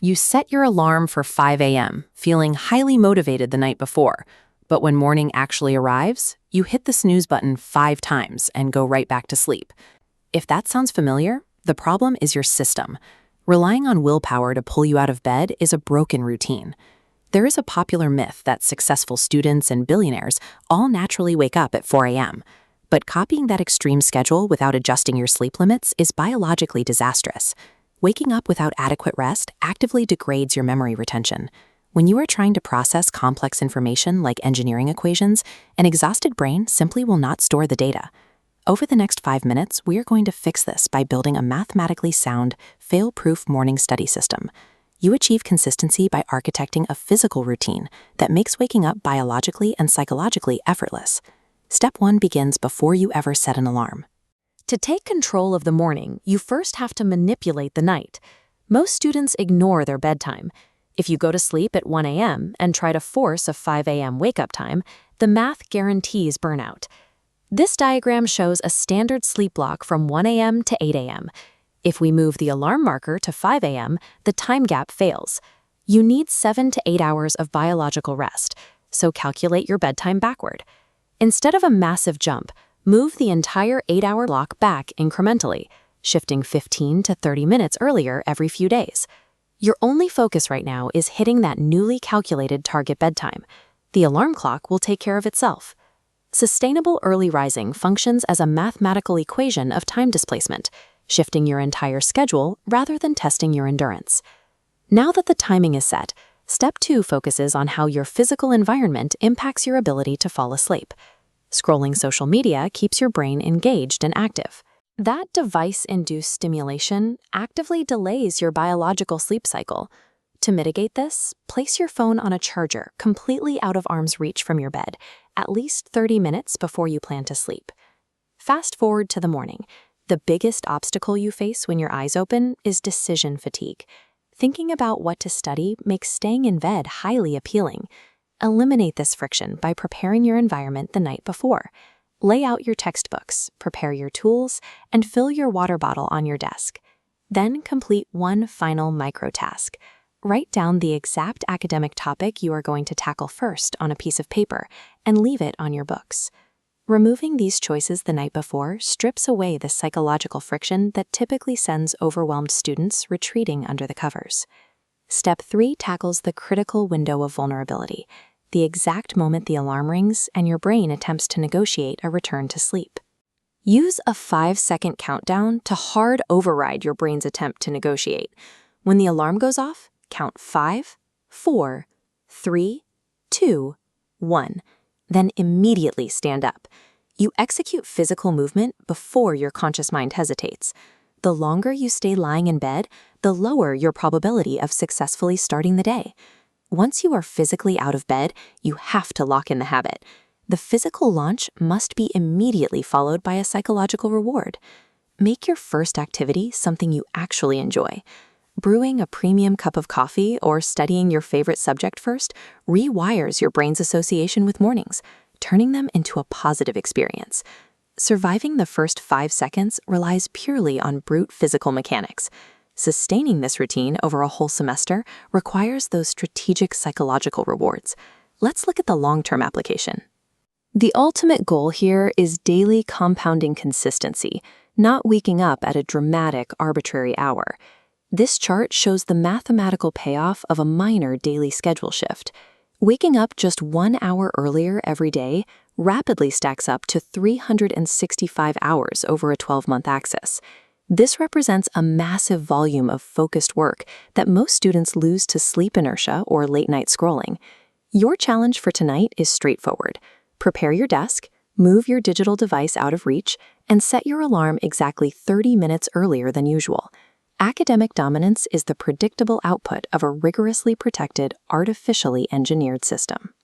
You set your alarm for 5 a.m., feeling highly motivated the night before, but when morning actually arrives, you hit the snooze button 5 times and go right back to sleep. If that sounds familiar, the problem is your system. Relying on willpower to pull you out of bed is a broken routine. There is a popular myth that successful students and billionaires all naturally wake up at 4 a.m., but copying that extreme schedule without adjusting your sleep limits is biologically disastrous. Waking up without adequate rest actively degrades your memory retention. When you are trying to process complex information like engineering equations, an exhausted brain simply will not store the data. Over the next 5 minutes, we are going to fix this by building a mathematically sound, fail-proof morning study system. You achieve consistency by architecting a physical routine that makes waking up biologically and psychologically effortless. Step 1 begins before you ever set an alarm. To take control of the morning, you first have to manipulate the night. Most students ignore their bedtime. If you go to sleep at 1 a.m. and try to force a 5 a.m. wake-up time, the math guarantees burnout. This diagram shows a standard sleep block from 1 a.m. to 8 a.m. If we move the alarm marker to 5 a.m., the time gap fails. You need 7 to 8 hours of biological rest, so calculate your bedtime backward. Instead of a massive jump, move the entire 8-hour block back incrementally, shifting 15 to 30 minutes earlier every few days. Your only focus right now is hitting that newly calculated target bedtime. The alarm clock will take care of itself. Sustainable early rising functions as a mathematical equation of time displacement, shifting your entire schedule rather than testing your endurance. Now that the timing is set, Step 2 focuses on how your physical environment impacts your ability to fall asleep. Scrolling social media keeps your brain engaged and active. That device-induced stimulation actively delays your biological sleep cycle. To mitigate this, place your phone on a charger completely out of arm's reach from your bed, at least 30 minutes before you plan to sleep. Fast forward to the morning. The biggest obstacle you face when your eyes open is decision fatigue. Thinking about what to study makes staying in bed highly appealing. Eliminate this friction by preparing your environment the night before. Lay out your textbooks, prepare your tools, and fill your water bottle on your desk. Then complete one final micro-task. Write down the exact academic topic you are going to tackle first on a piece of paper and leave it on your books. Removing these choices the night before strips away the psychological friction that typically sends overwhelmed students retreating under the covers. Step 3 tackles the critical window of vulnerability, the exact moment the alarm rings and your brain attempts to negotiate a return to sleep. Use a 5-second countdown to hard override your brain's attempt to negotiate. When the alarm goes off, count 5, 4, 3, 2, 1. Then immediately stand up. You execute physical movement before your conscious mind hesitates. The longer you stay lying in bed, the lower your probability of successfully starting the day. Once you are physically out of bed, you have to lock in the habit. The physical launch must be immediately followed by a psychological reward. Make your first activity something you actually enjoy. Brewing a premium cup of coffee or studying your favorite subject first rewires your brain's association with mornings, turning them into a positive experience. Surviving the first 5 seconds relies purely on brute physical mechanics. Sustaining this routine over a whole semester requires those strategic psychological rewards. Let's look at the long-term application. The ultimate goal here is daily compounding consistency, not waking up at a dramatic, arbitrary hour. This chart shows the mathematical payoff of a minor daily schedule shift. Waking up just 1 hour earlier every day rapidly stacks up to 365 hours over a 12-month axis. This represents a massive volume of focused work that most students lose to sleep inertia or late-night scrolling. Your challenge for tonight is straightforward. Prepare your desk, move your digital device out of reach, and set your alarm exactly 30 minutes earlier than usual. Academic dominance is the predictable output of a rigorously protected, artificially engineered system.